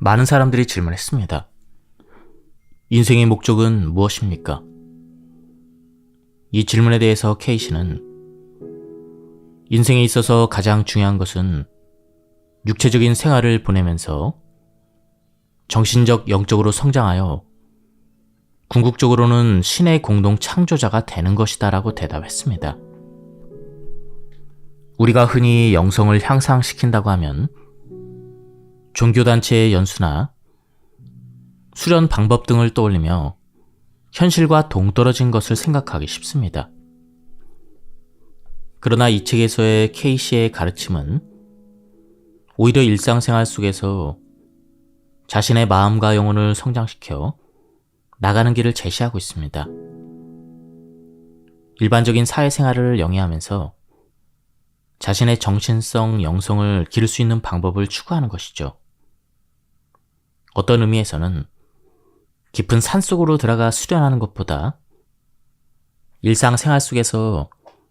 많은 사람들이 질문했습니다. 인생의 목적은 무엇입니까? 이 질문에 대해서 K씨는 인생에 있어서 가장 중요한 것은 육체적인 생활을 보내면서 정신적, 영적으로 성장하여 궁극적으로는 신의 공동 창조자가 되는 것이다 라고 대답했습니다. 우리가 흔히 영성을 향상시킨다고 하면 종교단체의 연수나 수련 방법 등을 떠올리며 현실과 동떨어진 것을 생각하기 쉽습니다. 그러나 이 책에서의 K씨의 가르침은 오히려 일상생활 속에서 자신의 마음과 영혼을 성장시켜 나가는 길을 제시하고 있습니다. 일반적인 사회생활을 영위하면서 자신의 정신성, 영성을 기를 수 있는 방법을 추구하는 것이죠. 어떤 의미에서는 깊은 산속으로 들어가 수련하는 것보다 일상생활 속에서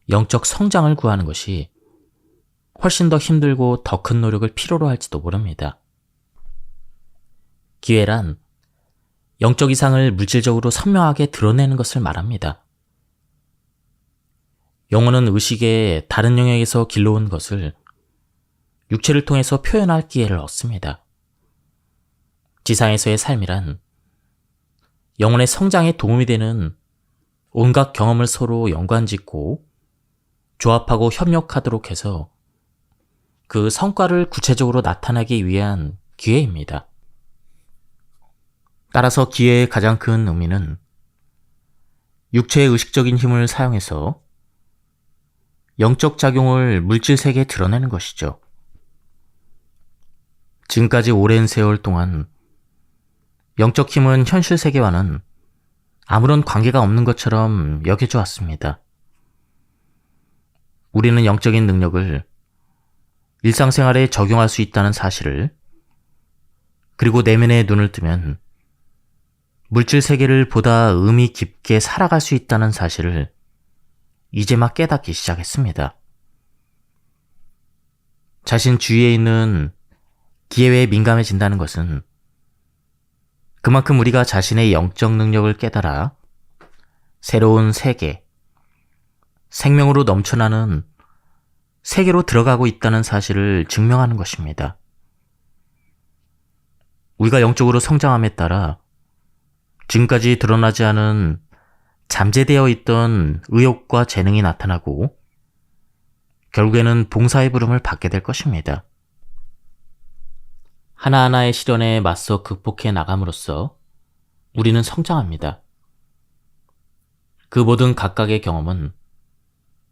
영적 성장을 구하는 것이 훨씬 더 힘들고 더 큰 노력을 필요로 할지도 모릅니다. 기회란 영적 이상을 물질적으로 선명하게 드러내는 것을 말합니다. 영혼은 의식의 다른 영역에서 길러온 것을 육체를 통해서 표현할 기회를 얻습니다. 지상에서의 삶이란 영혼의 성장에 도움이 되는 온갖 경험을 서로 연관짓고 조합하고 협력하도록 해서 그 성과를 구체적으로 나타내기 위한 기회입니다. 따라서 기회의 가장 큰 의미는 육체의 의식적인 힘을 사용해서 영적 작용을 물질 세계에 드러내는 것이죠. 지금까지 오랜 세월 동안 영적 힘은 현실 세계와는 아무런 관계가 없는 것처럼 여겨져 왔습니다. 우리는 영적인 능력을 일상생활에 적용할 수 있다는 사실을, 그리고 내면에 눈을 뜨면 물질 세계를 보다 의미 깊게 살아갈 수 있다는 사실을 이제 막 깨닫기 시작했습니다. 자신 주위에 있는 기회에 민감해진다는 것은 그만큼 우리가 자신의 영적 능력을 깨달아 새로운 세계, 생명으로 넘쳐나는 세계로 들어가고 있다는 사실을 증명하는 것입니다. 우리가 영적으로 성장함에 따라 지금까지 드러나지 않은 잠재되어 있던 의욕과 재능이 나타나고 결국에는 봉사의 부름을 받게 될 것입니다. 하나하나의 시련에 맞서 극복해 나감으로써 우리는 성장합니다. 그 모든 각각의 경험은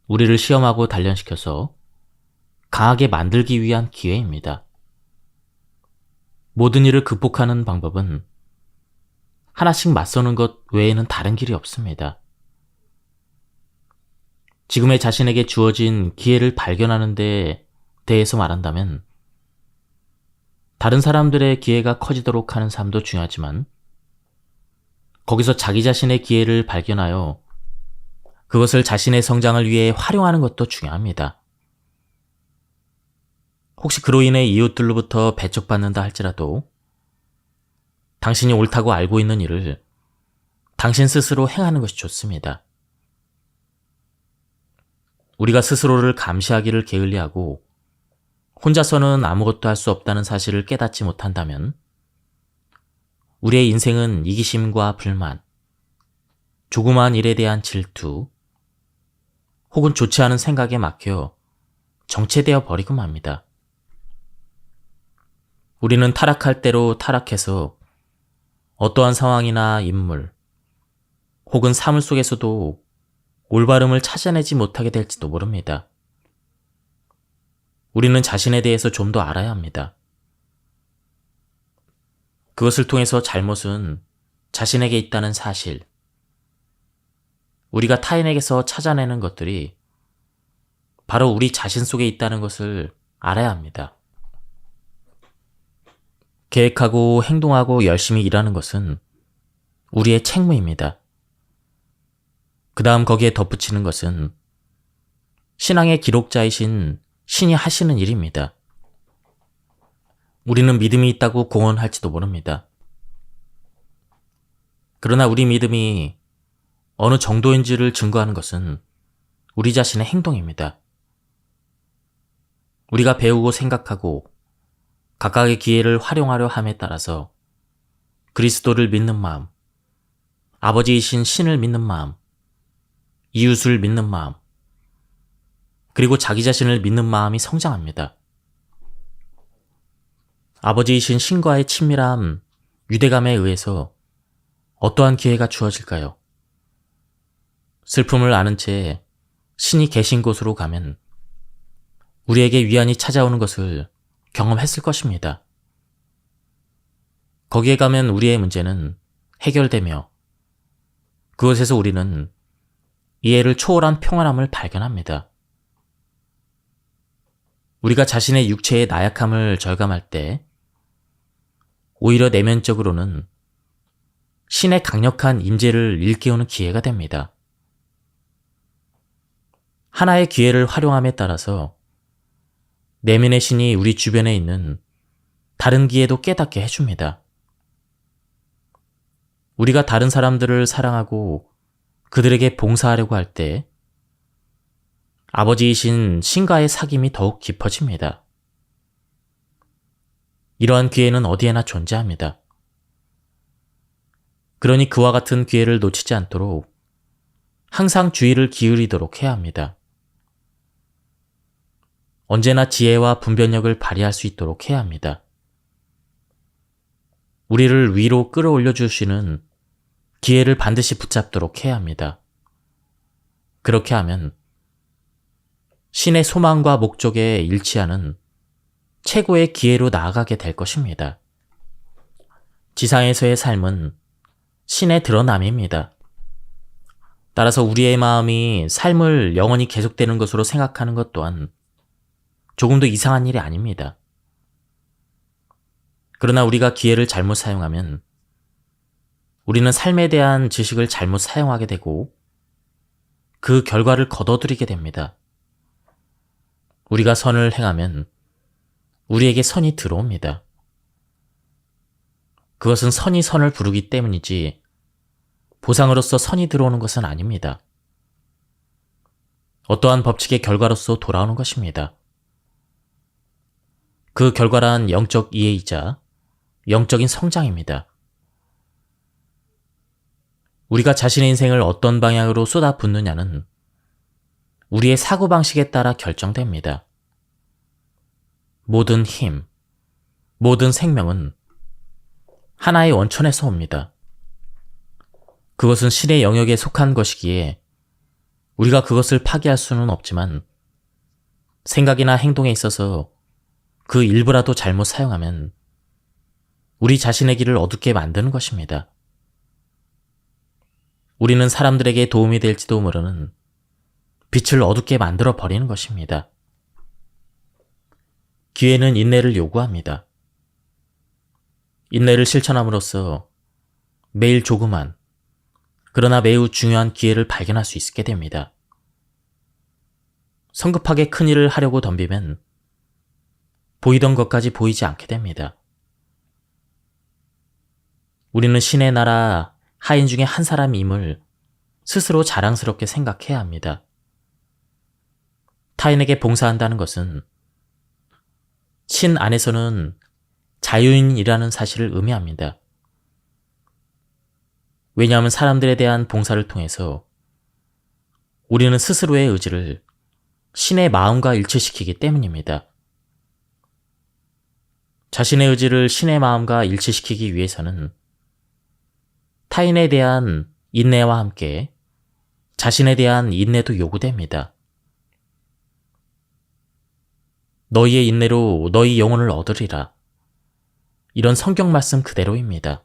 우리를 시험하고 단련시켜서 강하게 만들기 위한 기회입니다. 모든 일을 극복하는 방법은 하나씩 맞서는 것 외에는 다른 길이 없습니다. 지금의 자신에게 주어진 기회를 발견하는 데 대해서 말한다면 다른 사람들의 기회가 커지도록 하는 삶도 중요하지만 거기서 자기 자신의 기회를 발견하여 그것을 자신의 성장을 위해 활용하는 것도 중요합니다. 혹시 그로 인해 이웃들로부터 배척받는다 할지라도 당신이 옳다고 알고 있는 일을 당신 스스로 행하는 것이 좋습니다. 우리가 스스로를 감시하기를 게을리하고 혼자서는 아무것도 할 수 없다는 사실을 깨닫지 못한다면 우리의 인생은 이기심과 불만, 조그마한 일에 대한 질투, 혹은 좋지 않은 생각에 막혀 정체되어 버리고 맙니다. 우리는 타락할 대로 타락해서 어떠한 상황이나 인물, 혹은 사물 속에서도 올바름을 찾아내지 못하게 될지도 모릅니다. 우리는 자신에 대해서 좀 더 알아야 합니다. 그것을 통해서 잘못은 자신에게 있다는 사실, 우리가 타인에게서 찾아내는 것들이 바로 우리 자신 속에 있다는 것을 알아야 합니다. 계획하고 행동하고 열심히 일하는 것은 우리의 책무입니다. 그 다음 거기에 덧붙이는 것은 신앙의 기록자이신 신이 하시는 일입니다. 우리는 믿음이 있다고 공언할지도 모릅니다. 그러나 우리 믿음이 어느 정도인지를 증거하는 것은 우리 자신의 행동입니다. 우리가 배우고 생각하고 각각의 기회를 활용하려 함에 따라서 그리스도를 믿는 마음, 아버지이신 신을 믿는 마음, 이웃을 믿는 마음, 그리고 자기 자신을 믿는 마음이 성장합니다. 아버지이신 신과의 친밀함, 유대감에 의해서 어떠한 기회가 주어질까요? 슬픔을 아는 채 신이 계신 곳으로 가면 우리에게 위안이 찾아오는 것을 경험했을 것입니다. 거기에 가면 우리의 문제는 해결되며 그곳에서 우리는 이해를 초월한 평안함을 발견합니다. 우리가 자신의 육체의 나약함을 절감할 때 오히려 내면적으로는 신의 강력한 임재를 일깨우는 기회가 됩니다. 하나의 기회를 활용함에 따라서 내면의 신이 우리 주변에 있는 다른 기회도 깨닫게 해줍니다. 우리가 다른 사람들을 사랑하고 그들에게 봉사하려고 할 때 아버지이신 신과의 사귐이 더욱 깊어집니다. 이러한 기회는 어디에나 존재합니다. 그러니 그와 같은 기회를 놓치지 않도록 항상 주의를 기울이도록 해야 합니다. 언제나 지혜와 분별력을 발휘할 수 있도록 해야 합니다. 우리를 위로 끌어올려 주시는 기회를 반드시 붙잡도록 해야 합니다. 그렇게 하면 신의 소망과 목적에 일치하는 최고의 기회로 나아가게 될 것입니다. 지상에서의 삶은 신의 드러남입니다. 따라서 우리의 마음이 삶을 영원히 계속되는 것으로 생각하는 것 또한 조금도 이상한 일이 아닙니다. 그러나 우리가 기회를 잘못 사용하면 우리는 삶에 대한 지식을 잘못 사용하게 되고 그 결과를 거둬들이게 됩니다. 우리가 선을 행하면 우리에게 선이 들어옵니다. 그것은 선이 선을 부르기 때문이지 보상으로서 선이 들어오는 것은 아닙니다. 어떠한 법칙의 결과로서 돌아오는 것입니다. 그 결과란 영적 이해이자 영적인 성장입니다. 우리가 자신의 인생을 어떤 방향으로 쏟아붓느냐는 우리의 사고방식에 따라 결정됩니다. 모든 힘, 모든 생명은 하나의 원천에서 옵니다. 그것은 신의 영역에 속한 것이기에 우리가 그것을 파괴할 수는 없지만 생각이나 행동에 있어서 그 일부라도 잘못 사용하면 우리 자신의 길을 어둡게 만드는 것입니다. 우리는 사람들에게 도움이 될지도 모르는 빛을 어둡게 만들어 버리는 것입니다. 기회는 인내를 요구합니다. 인내를 실천함으로써 매일 조그만 그러나 매우 중요한 기회를 발견할 수 있게 됩니다. 성급하게 큰 일을 하려고 덤비면 보이던 것까지 보이지 않게 됩니다. 우리는 신의 나라 하인 중에 한 사람임을 스스로 자랑스럽게 생각해야 합니다. 타인에게 봉사한다는 것은 신 안에서는 자유인이라는 사실을 의미합니다. 왜냐하면 사람들에 대한 봉사를 통해서 우리는 스스로의 의지를 신의 마음과 일치시키기 때문입니다. 자신의 의지를 신의 마음과 일치시키기 위해서는 타인에 대한 인내와 함께 자신에 대한 인내도 요구됩니다. 너희의 인내로 너희 영혼을 얻으리라. 이런 성경 말씀 그대로입니다.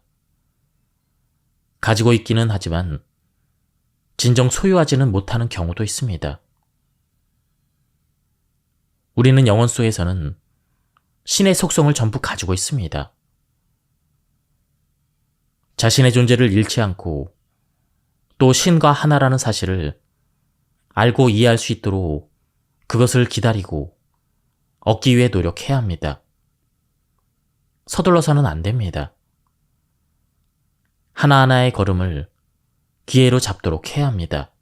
가지고 있기는 하지만 진정 소유하지는 못하는 경우도 있습니다. 우리는 영혼 속에서는 신의 속성을 전부 가지고 있습니다. 자신의 존재를 잃지 않고 또 신과 하나라는 사실을 알고 이해할 수 있도록 그것을 기다리고 얻기 위해 노력해야 합니다. 서둘러서는 안 됩니다. 하나하나의 걸음을 기회로 잡도록 해야 합니다.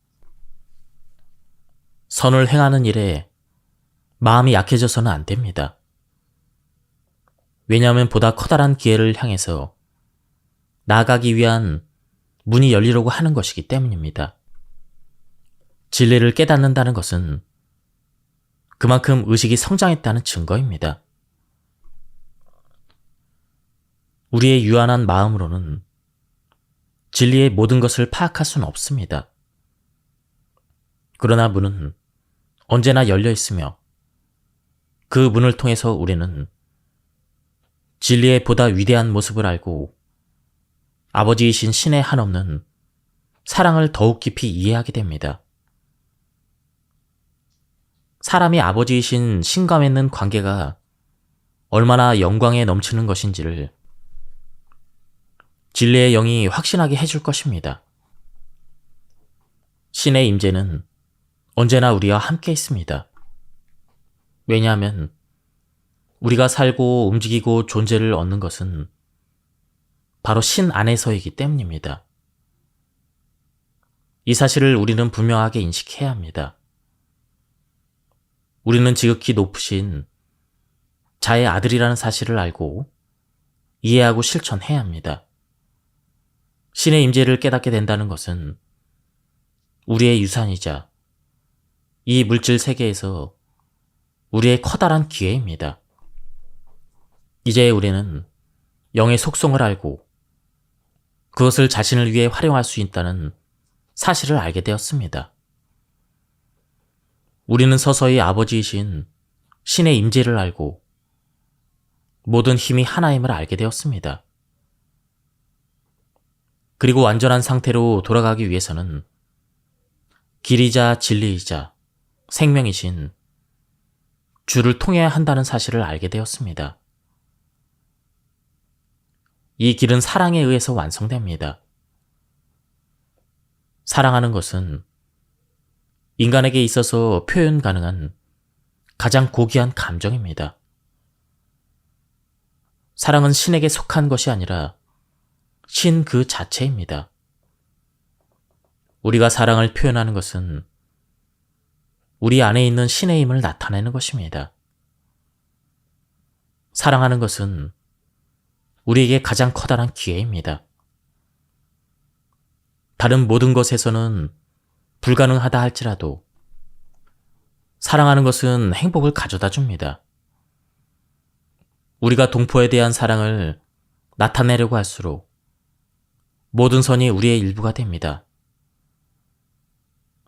선을 행하는 일에 마음이 약해져서는 안 됩니다. 왜냐하면 보다 커다란 기회를 향해서 나아가기 위한 문이 열리려고 하는 것이기 때문입니다. 진리를 깨닫는다는 것은 그만큼 의식이 성장했다는 증거입니다. 우리의 유한한 마음으로는 진리의 모든 것을 파악할 수는 없습니다. 그러나 문은 언제나 열려 있으며 그 문을 통해서 우리는 진리의 보다 위대한 모습을 알고 아버지이신 신의 한없는 사랑을 더욱 깊이 이해하게 됩니다. 사람이 아버지이신 신과 맺는 관계가 얼마나 영광에 넘치는 것인지를 진리의 영이 확신하게 해줄 것입니다. 신의 임재는 언제나 우리와 함께 있습니다. 왜냐하면 우리가 살고 움직이고 존재를 얻는 것은 바로 신 안에서이기 때문입니다. 이 사실을 우리는 분명하게 인식해야 합니다. 우리는 지극히 높으신 자의 아들이라는 사실을 알고 이해하고 실천해야 합니다. 신의 임재를 깨닫게 된다는 것은 우리의 유산이자 이 물질 세계에서 우리의 커다란 기회입니다. 이제 우리는 영의 속성을 알고 그것을 자신을 위해 활용할 수 있다는 사실을 알게 되었습니다. 우리는 서서히 아버지이신 신의 임재를 알고 모든 힘이 하나임을 알게 되었습니다. 그리고 완전한 상태로 돌아가기 위해서는 길이자 진리이자 생명이신 주를 통해야 한다는 사실을 알게 되었습니다. 이 길은 사랑에 의해서 완성됩니다. 사랑하는 것은 인간에게 있어서 표현 가능한 가장 고귀한 감정입니다. 사랑은 신에게 속한 것이 아니라 신 그 자체입니다. 우리가 사랑을 표현하는 것은 우리 안에 있는 신의 힘을 나타내는 것입니다. 사랑하는 것은 우리에게 가장 커다란 기회입니다. 다른 모든 것에서는 불가능하다 할지라도 사랑하는 것은 행복을 가져다 줍니다. 우리가 동포에 대한 사랑을 나타내려고 할수록 모든 선이 우리의 일부가 됩니다.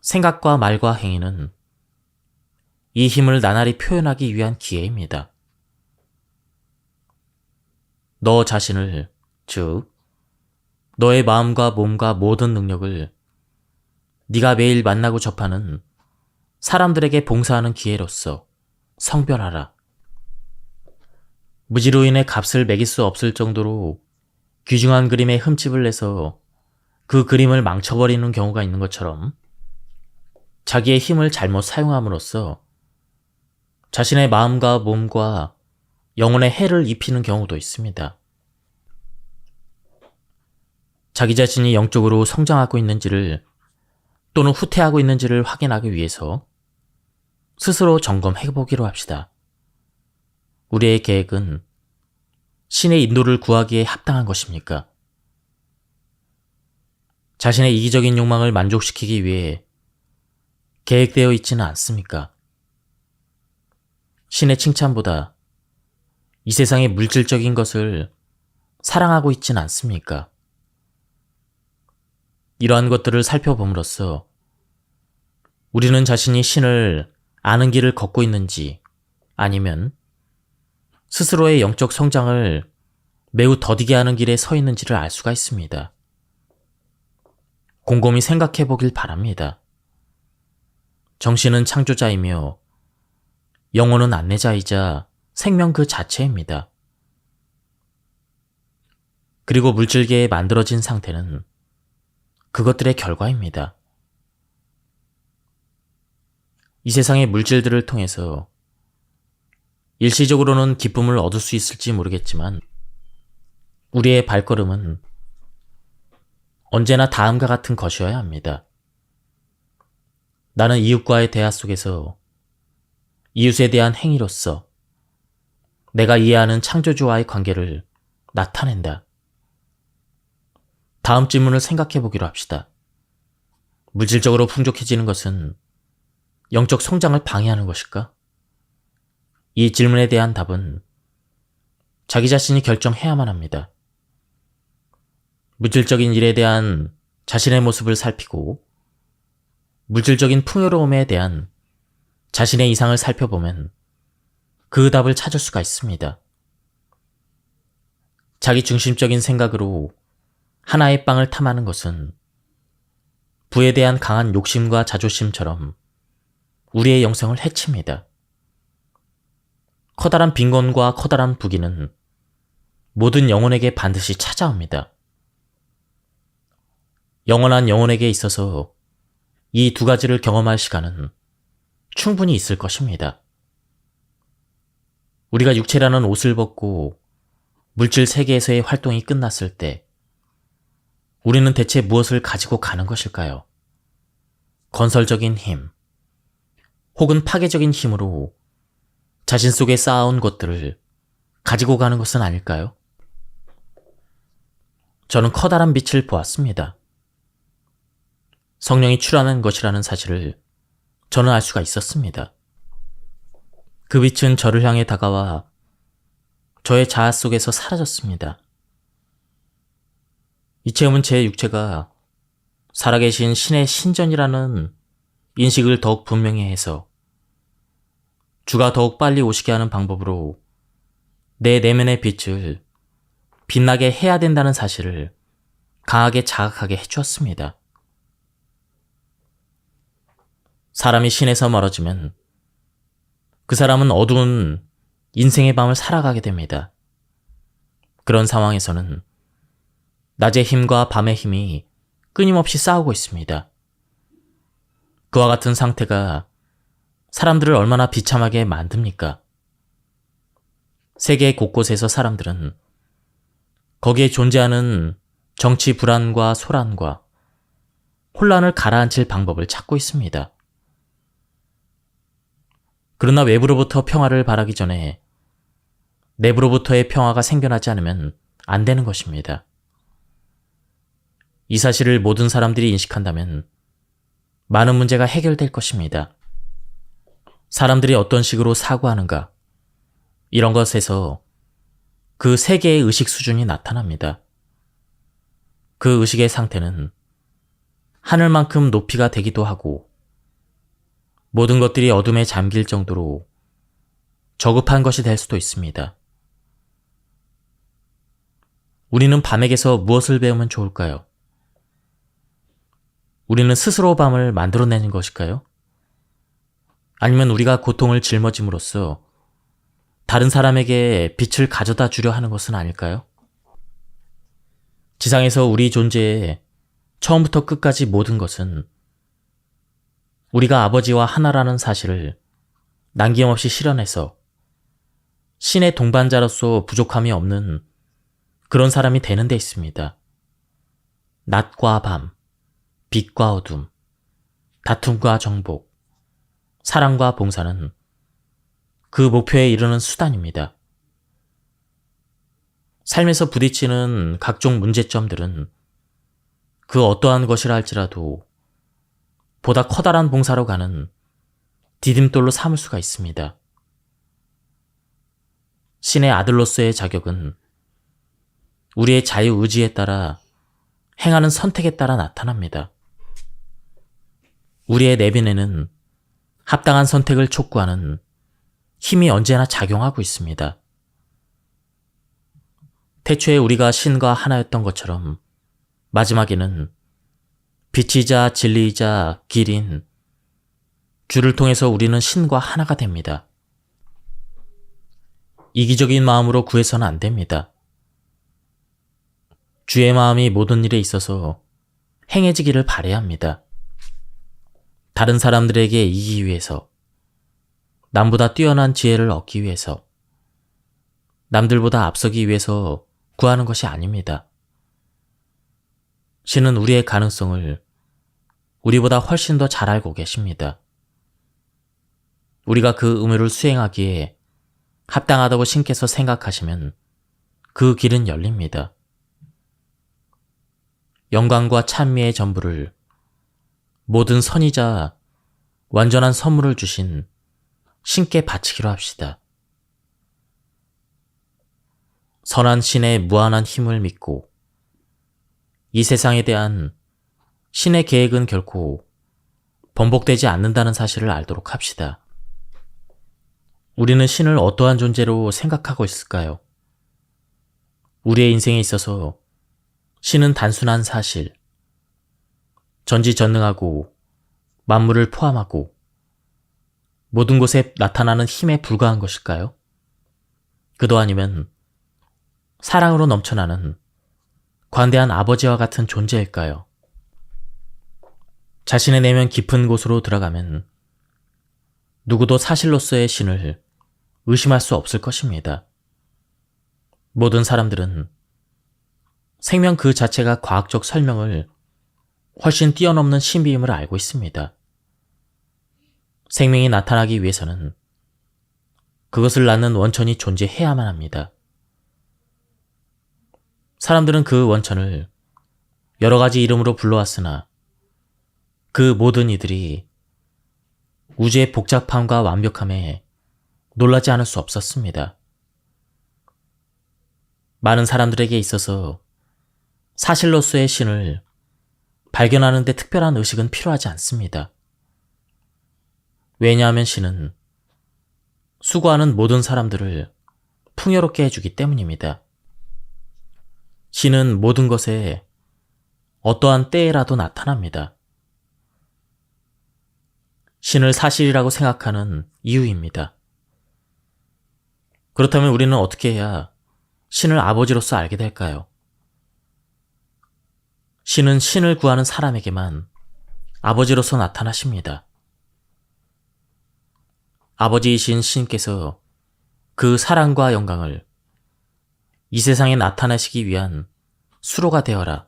생각과 말과 행위는 이 힘을 나날이 표현하기 위한 기회입니다. 너 자신을, 즉 너의 마음과 몸과 모든 능력을 네가 매일 만나고 접하는 사람들에게 봉사하는 기회로서 성별하라. 무지로 인해 값을 매길 수 없을 정도로 귀중한 그림에 흠집을 내서 그 그림을 망쳐버리는 경우가 있는 것처럼 자기의 힘을 잘못 사용함으로써 자신의 마음과 몸과 영혼에 해를 입히는 경우도 있습니다. 자기 자신이 영적으로 성장하고 있는지를 또는 후퇴하고 있는지를 확인하기 위해서 스스로 점검해보기로 합시다. 우리의 계획은 신의 인도를 구하기에 합당한 것입니까? 자신의 이기적인 욕망을 만족시키기 위해 계획되어 있지는 않습니까? 신의 칭찬보다 이 세상의 물질적인 것을 사랑하고 있지는 않습니까? 이러한 것들을 살펴봄으로써 우리는 자신이 신을 아는 길을 걷고 있는지 아니면 스스로의 영적 성장을 매우 더디게 하는 길에 서 있는지를 알 수가 있습니다. 곰곰이 생각해 보길 바랍니다. 정신은 창조자이며 영혼은 안내자이자 생명 그 자체입니다. 그리고 물질계에 만들어진 상태는 그것들의 결과입니다. 이 세상의 물질들을 통해서 일시적으로는 기쁨을 얻을 수 있을지 모르겠지만 우리의 발걸음은 언제나 다음과 같은 것이어야 합니다. 나는 이웃과의 대화 속에서 이웃에 대한 행위로서 내가 이해하는 창조주와의 관계를 나타낸다. 다음 질문을 생각해 보기로 합시다. 물질적으로 풍족해지는 것은 영적 성장을 방해하는 것일까? 이 질문에 대한 답은 자기 자신이 결정해야만 합니다. 물질적인 일에 대한 자신의 모습을 살피고 물질적인 풍요로움에 대한 자신의 이상을 살펴보면 그 답을 찾을 수가 있습니다. 자기 중심적인 생각으로 하나의 빵을 탐하는 것은 부에 대한 강한 욕심과 자존심처럼 우리의 영성을 해칩니다. 커다란 빈곤과 커다란 부귀는 모든 영혼에게 반드시 찾아옵니다. 영원한 영혼에게 있어서 이 두 가지를 경험할 시간은 충분히 있을 것입니다. 우리가 육체라는 옷을 벗고 물질 세계에서의 활동이 끝났을 때 우리는 대체 무엇을 가지고 가는 것일까요? 건설적인 힘, 혹은 파괴적인 힘으로 자신 속에 쌓아온 것들을 가지고 가는 것은 아닐까요? 저는 커다란 빛을 보았습니다. 성령이 출현한 것이라는 사실을 저는 알 수가 있었습니다. 그 빛은 저를 향해 다가와 저의 자아 속에서 사라졌습니다. 이 체험은 제 육체가 살아계신 신의 신전이라는 인식을 더욱 분명히 해서 주가 더욱 빨리 오시게 하는 방법으로 내 내면의 빛을 빛나게 해야 된다는 사실을 강하게 자각하게 해주었습니다. 사람이 신에서 멀어지면 그 사람은 어두운 인생의 밤을 살아가게 됩니다. 그런 상황에서는 낮의 힘과 밤의 힘이 끊임없이 싸우고 있습니다. 그와 같은 상태가 사람들을 얼마나 비참하게 만듭니까? 세계 곳곳에서 사람들은 거기에 존재하는 정치 불안과 소란과 혼란을 가라앉힐 방법을 찾고 있습니다. 그러나 외부로부터 평화를 바라기 전에 내부로부터의 평화가 생겨나지 않으면 안 되는 것입니다. 이 사실을 모든 사람들이 인식한다면 많은 문제가 해결될 것입니다. 사람들이 어떤 식으로 사고하는가, 이런 것에서 그 세계의 의식 수준이 나타납니다. 그 의식의 상태는 하늘만큼 높이가 되기도 하고 모든 것들이 어둠에 잠길 정도로 저급한 것이 될 수도 있습니다. 우리는 밤에게서 무엇을 배우면 좋을까요? 우리는 스스로 밤을 만들어내는 것일까요? 아니면 우리가 고통을 짊어짐으로써 다른 사람에게 빛을 가져다 주려 하는 것은 아닐까요? 지상에서 우리 존재의 처음부터 끝까지 모든 것은 우리가 아버지와 하나라는 사실을 남김없이 실현해서 신의 동반자로서 부족함이 없는 그런 사람이 되는 데 있습니다. 낮과 밤, 빛과 어둠, 다툼과 정복, 사랑과 봉사는 그 목표에 이르는 수단입니다. 삶에서 부딪히는 각종 문제점들은 그 어떠한 것이라 할지라도 보다 커다란 봉사로 가는 디딤돌로 삼을 수가 있습니다. 신의 아들로서의 자격은 우리의 자유의지에 따라 행하는 선택에 따라 나타납니다. 우리의 내면에는 합당한 선택을 촉구하는 힘이 언제나 작용하고 있습니다. 태초에 우리가 신과 하나였던 것처럼 마지막에는 빛이자 진리이자 길인 주를 통해서 우리는 신과 하나가 됩니다. 이기적인 마음으로 구해서는 안 됩니다. 주의 마음이 모든 일에 있어서 행해지기를 바라야 합니다. 다른 사람들에게 이기기 위해서, 남보다 뛰어난 지혜를 얻기 위해서, 남들보다 앞서기 위해서 구하는 것이 아닙니다. 신은 우리의 가능성을 우리보다 훨씬 더 잘 알고 계십니다. 우리가 그 의무를 수행하기에 합당하다고 신께서 생각하시면 그 길은 열립니다. 영광과 찬미의 전부를 모든 선이자 완전한 선물을 주신 신께 바치기로 합시다. 선한 신의 무한한 힘을 믿고 이 세상에 대한 신의 계획은 결코 번복되지 않는다는 사실을 알도록 합시다. 우리는 신을 어떠한 존재로 생각하고 있을까요? 우리의 인생에 있어서 신은 단순한 사실, 전지전능하고 만물을 포함하고 모든 곳에 나타나는 힘에 불과한 것일까요? 그도 아니면 사랑으로 넘쳐나는 관대한 아버지와 같은 존재일까요? 자신의 내면 깊은 곳으로 들어가면 누구도 사실로서의 신을 의심할 수 없을 것입니다. 모든 사람들은 생명 그 자체가 과학적 설명을 훨씬 뛰어넘는 신비임을 알고 있습니다. 생명이 나타나기 위해서는 그것을 낳는 원천이 존재해야만 합니다. 사람들은 그 원천을 여러 가지 이름으로 불러왔으나 그 모든 이들이 우주의 복잡함과 완벽함에 놀라지 않을 수 없었습니다. 많은 사람들에게 있어서 사실로서의 신을 발견하는 데 특별한 의식은 필요하지 않습니다. 왜냐하면 신은 수고하는 모든 사람들을 풍요롭게 해주기 때문입니다. 신은 모든 것에 어떠한 때에라도 나타납니다. 신을 사실이라고 생각하는 이유입니다. 그렇다면 우리는 어떻게 해야 신을 아버지로서 알게 될까요? 신은 신을 구하는 사람에게만 아버지로서 나타나십니다. 아버지이신 신께서 그 사랑과 영광을 이 세상에 나타내시기 위한 수로가 되어라.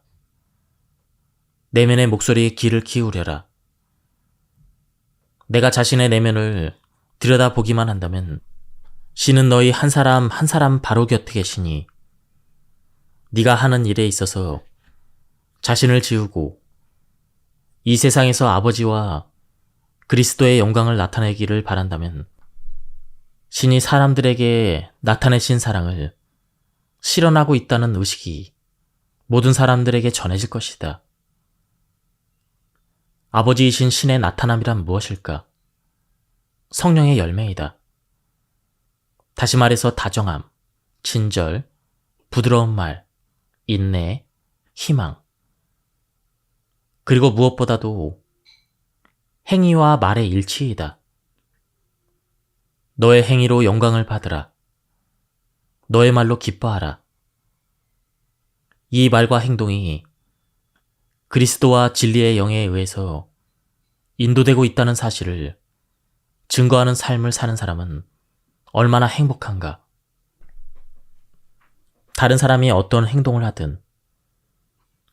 내면의 목소리에 귀를 기울여라. 내가 자신의 내면을 들여다보기만 한다면 신은 너희 한 사람 한 사람 바로 곁에 계시니 네가 하는 일에 있어서 자신을 지우고 이 세상에서 아버지와 그리스도의 영광을 나타내기를 바란다면 신이 사람들에게 나타내신 사랑을 실현하고 있다는 의식이 모든 사람들에게 전해질 것이다. 아버지이신 신의 나타남이란 무엇일까? 성령의 열매이다. 다시 말해서 다정함, 친절, 부드러운 말, 인내, 희망, 그리고 무엇보다도 행위와 말의 일치이다. 너의 행위로 영광을 받으라. 너의 말로 기뻐하라. 이 말과 행동이 그리스도와 진리의 영에 의해서 인도되고 있다는 사실을 증거하는 삶을 사는 사람은 얼마나 행복한가. 다른 사람이 어떤 행동을 하든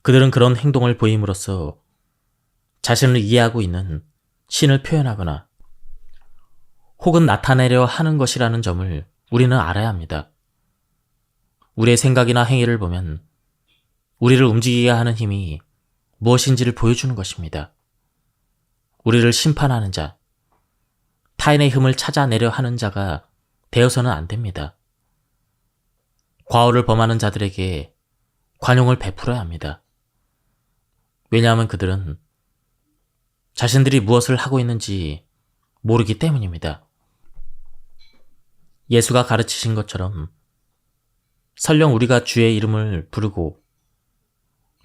그들은 그런 행동을 보임으로써 자신을 이해하고 있는 신을 표현하거나 혹은 나타내려 하는 것이라는 점을 우리는 알아야 합니다. 우리의 생각이나 행위를 보면 우리를 움직이게 하는 힘이 무엇인지를 보여주는 것입니다. 우리를 심판하는 자, 타인의 흠을 찾아내려 하는 자가 되어서는 안 됩니다. 과오를 범하는 자들에게 관용을 베풀어야 합니다. 왜냐하면 그들은 자신들이 무엇을 하고 있는지 모르기 때문입니다. 예수가 가르치신 것처럼 설령 우리가 주의 이름을 부르고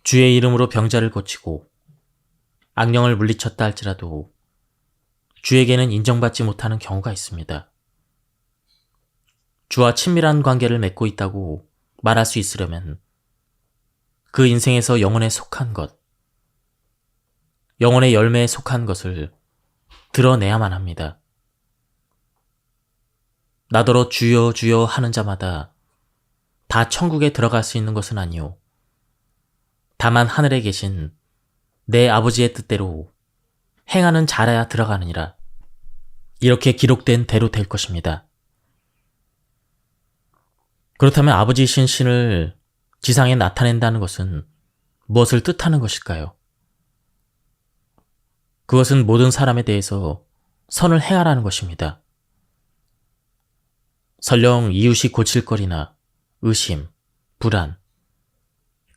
주의 이름으로 병자를 고치고 악령을 물리쳤다 할지라도 주에게는 인정받지 못하는 경우가 있습니다. 주와 친밀한 관계를 맺고 있다고 말할 수 있으려면 그 인생에서 영혼에 속한 것, 영혼의 열매에 속한 것을 드러내야만 합니다. 나더러 주여 주여 하는 자마다 다 천국에 들어갈 수 있는 것은 아니오. 다만 하늘에 계신 내 아버지의 뜻대로 행하는 자라야 들어가느니라. 이렇게 기록된 대로 될 것입니다. 그렇다면 아버지이신 신을 지상에 나타낸다는 것은 무엇을 뜻하는 것일까요? 그것은 모든 사람에 대해서 선을 행하라는 것입니다. 설령 이웃이 고칠거리나 의심, 불안,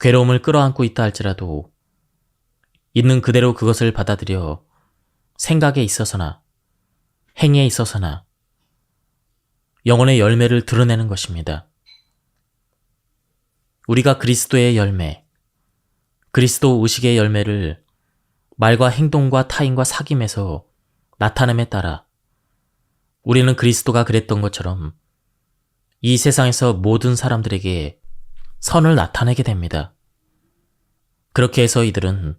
괴로움을 끌어안고 있다 할지라도 있는 그대로 그것을 받아들여 생각에 있어서나 행위에 있어서나 영혼의 열매를 드러내는 것입니다. 우리가 그리스도의 열매, 그리스도 의식의 열매를 말과 행동과 타인과 사귐에서 나타냄에 따라 우리는 그리스도가 그랬던 것처럼 이 세상에서 모든 사람들에게 선을 나타내게 됩니다. 그렇게 해서 이들은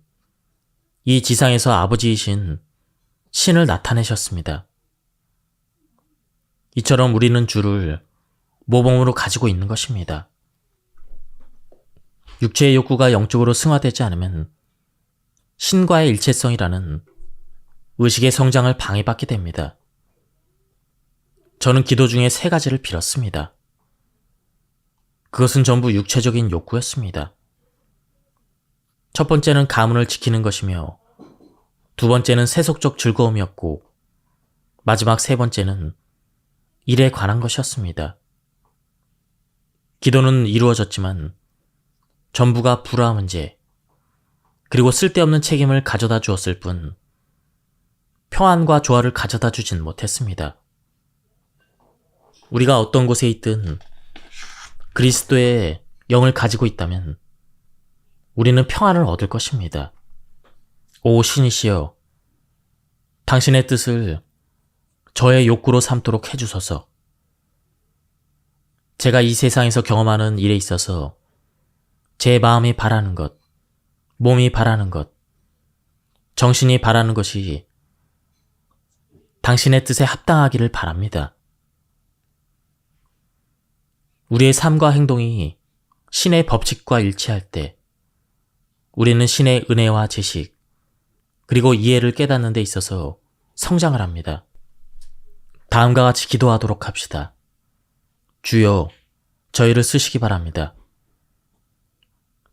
이 지상에서 아버지이신 신을 나타내셨습니다. 이처럼 우리는 주를 모범으로 가지고 있는 것입니다. 육체의 욕구가 영적으로 승화되지 않으면 신과의 일체성이라는 의식의 성장을 방해받게 됩니다. 저는 기도 중에 3가지를 빌었습니다. 그것은 전부 육체적인 욕구였습니다. 첫 번째는 가문을 지키는 것이며, 두 번째는 세속적 즐거움이었고, 마지막 3번째는 일에 관한 것이었습니다. 기도는 이루어졌지만 전부가 불화 문제, 그리고 쓸데없는 책임을 가져다 주었을 뿐 평안과 조화를 가져다 주진 못했습니다. 우리가 어떤 곳에 있든 그리스도의 영을 가지고 있다면 우리는 평안을 얻을 것입니다. 오 신이시여, 당신의 뜻을 저의 욕구로 삼도록 해주소서. 제가 이 세상에서 경험하는 일에 있어서 제 마음이 바라는 것, 몸이 바라는 것, 정신이 바라는 것이 당신의 뜻에 합당하기를 바랍니다. 우리의 삶과 행동이 신의 법칙과 일치할 때 우리는 신의 은혜와 지식, 그리고 이해를 깨닫는 데 있어서 성장을 합니다. 다음과 같이 기도하도록 합시다. 주여, 저희를 쓰시기 바랍니다.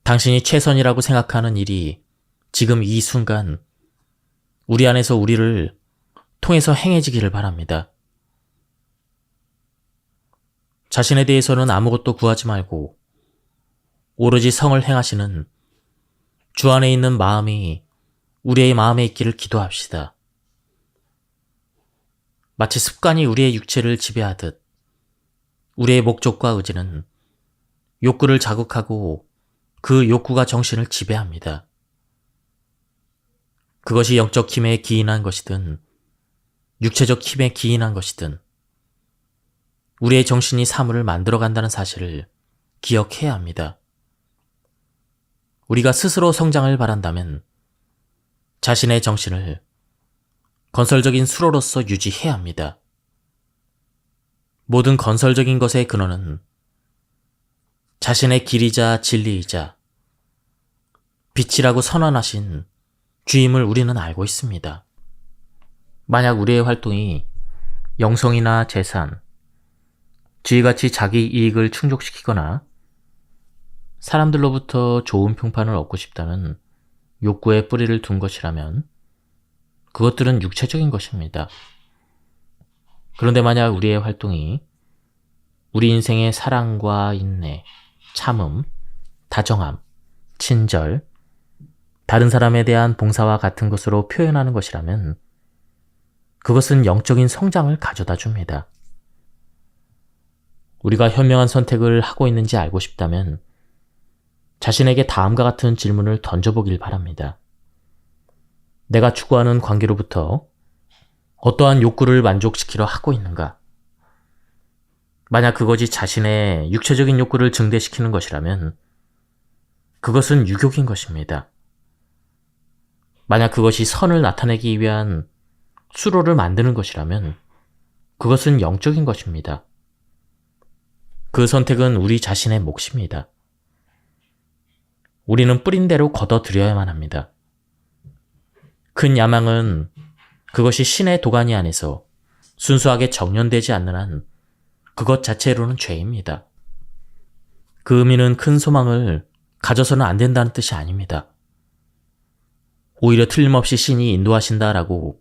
당신이 최선이라고 생각하는 일이 지금 이 순간 우리 안에서 우리를 통해서 행해지기를 바랍니다. 자신에 대해서는 아무것도 구하지 말고 오로지 성을 행하시는 주 안에 있는 마음이 우리의 마음에 있기를 기도합시다. 마치 습관이 우리의 육체를 지배하듯 우리의 목적과 의지는 욕구를 자극하고 그 욕구가 정신을 지배합니다. 그것이 영적 힘에 기인한 것이든 육체적 힘에 기인한 것이든 우리의 정신이 사물을 만들어간다는 사실을 기억해야 합니다. 우리가 스스로 성장을 바란다면 자신의 정신을 건설적인 수로로서 유지해야 합니다. 모든 건설적인 것의 근원은 자신의 길이자 진리이자 빛이라고 선언하신 주임을 우리는 알고 있습니다. 만약 우리의 활동이 영성이나 재산, 지위같이 자기 이익을 충족시키거나 사람들로부터 좋은 평판을 얻고 싶다는 욕구에 뿌리를 둔 것이라면 그것들은 육체적인 것입니다. 그런데 만약 우리의 활동이 우리 인생의 사랑과 인내, 참음, 다정함, 친절, 다른 사람에 대한 봉사와 같은 것으로 표현하는 것이라면 그것은 영적인 성장을 가져다 줍니다. 우리가 현명한 선택을 하고 있는지 알고 싶다면 자신에게 다음과 같은 질문을 던져보길 바랍니다. 내가 추구하는 관계로부터 어떠한 욕구를 만족시키려 하고 있는가? 만약 그것이 자신의 육체적인 욕구를 증대시키는 것이라면 그것은 유욕인 것입니다. 만약 그것이 선을 나타내기 위한 수로를 만드는 것이라면 그것은 영적인 것입니다. 그 선택은 우리 자신의 몫입니다. 우리는 뿌린 대로 걷어들여야만 합니다. 큰 야망은 그것이 신의 도가니 안에서 순수하게 정련되지 않는 한 그것 자체로는 죄입니다. 그 의미는 큰 소망을 가져서는 안 된다는 뜻이 아닙니다. 오히려 틀림없이 신이 인도하신다라고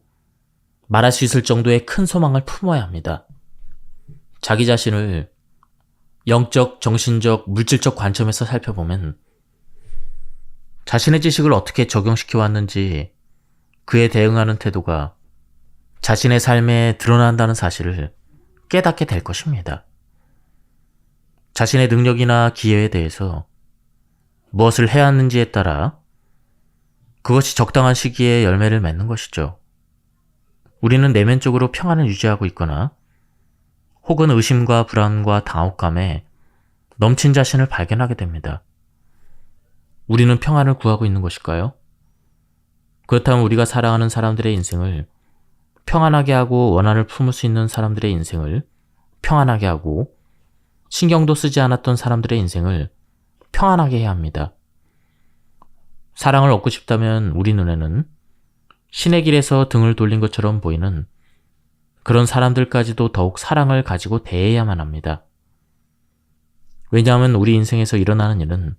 말할 수 있을 정도의 큰 소망을 품어야 합니다. 자기 자신을 영적, 정신적, 물질적 관점에서 살펴보면 자신의 지식을 어떻게 적용시켜 왔는지 그에 대응하는 태도가 자신의 삶에 드러난다는 사실을 깨닫게 될 것입니다. 자신의 능력이나 기회에 대해서 무엇을 해야 하는지에 따라 그것이 적당한 시기에 열매를 맺는 것이죠. 우리는 내면적으로 평안을 유지하고 있거나 혹은 의심과 불안과 당혹감에 넘친 자신을 발견하게 됩니다. 우리는 평안을 구하고 있는 것일까요? 그렇다면 우리가 사랑하는 사람들의 인생을 평안하게 하고 원한을 품을 수 있는 사람들의 인생을 평안하게 하고 신경도 쓰지 않았던 사람들의 인생을 평안하게 해야 합니다. 사랑을 얻고 싶다면 우리 눈에는 신의 길에서 등을 돌린 것처럼 보이는 그런 사람들까지도 더욱 사랑을 가지고 대해야만 합니다. 왜냐하면 우리 인생에서 일어나는 일은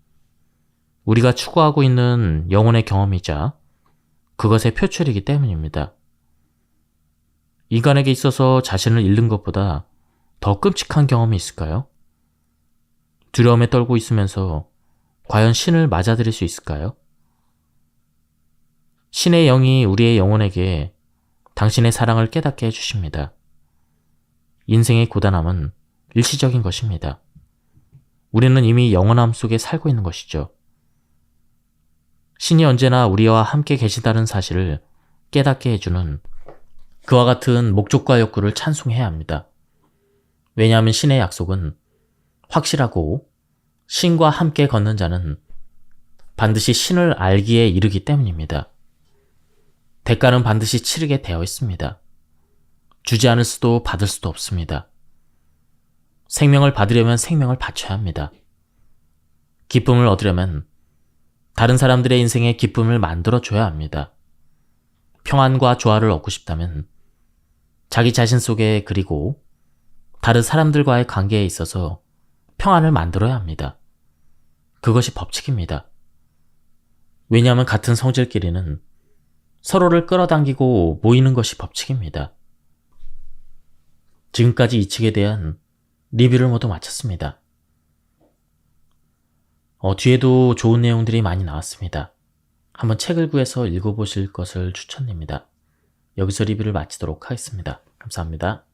우리가 추구하고 있는 영혼의 경험이자 그것의 표출이기 때문입니다. 인간에게 있어서 자신을 잃는 것보다 더 끔찍한 경험이 있을까요? 두려움에 떨고 있으면서 과연 신을 맞아들일 수 있을까요? 신의 영이 우리의 영혼에게 당신의 사랑을 깨닫게 해주십니다. 인생의 고단함은 일시적인 것입니다. 우리는 이미 영원함 속에 살고 있는 것이죠. 신이 언제나 우리와 함께 계시다는 사실을 깨닫게 해주는 그와 같은 목적과 욕구를 찬송해야 합니다. 왜냐하면 신의 약속은 확실하고 신과 함께 걷는 자는 반드시 신을 알기에 이르기 때문입니다. 대가는 반드시 치르게 되어 있습니다. 주지 않을 수도 받을 수도 없습니다. 생명을 받으려면 생명을 바쳐야 합니다. 기쁨을 얻으려면 다른 사람들의 인생에 기쁨을 만들어줘야 합니다. 평안과 조화를 얻고 싶다면 자기 자신 속에 그리고 다른 사람들과의 관계에 있어서 평안을 만들어야 합니다. 그것이 법칙입니다. 왜냐하면 같은 성질끼리는 서로를 끌어당기고 모이는 것이 법칙입니다. 지금까지 이 책에 대한 리뷰를 모두 마쳤습니다. 뒤에도 좋은 내용들이 많이 나왔습니다. 한번 책을 구해서 읽어보실 것을 추천드립니다. 여기서 리뷰를 마치도록 하겠습니다. 감사합니다.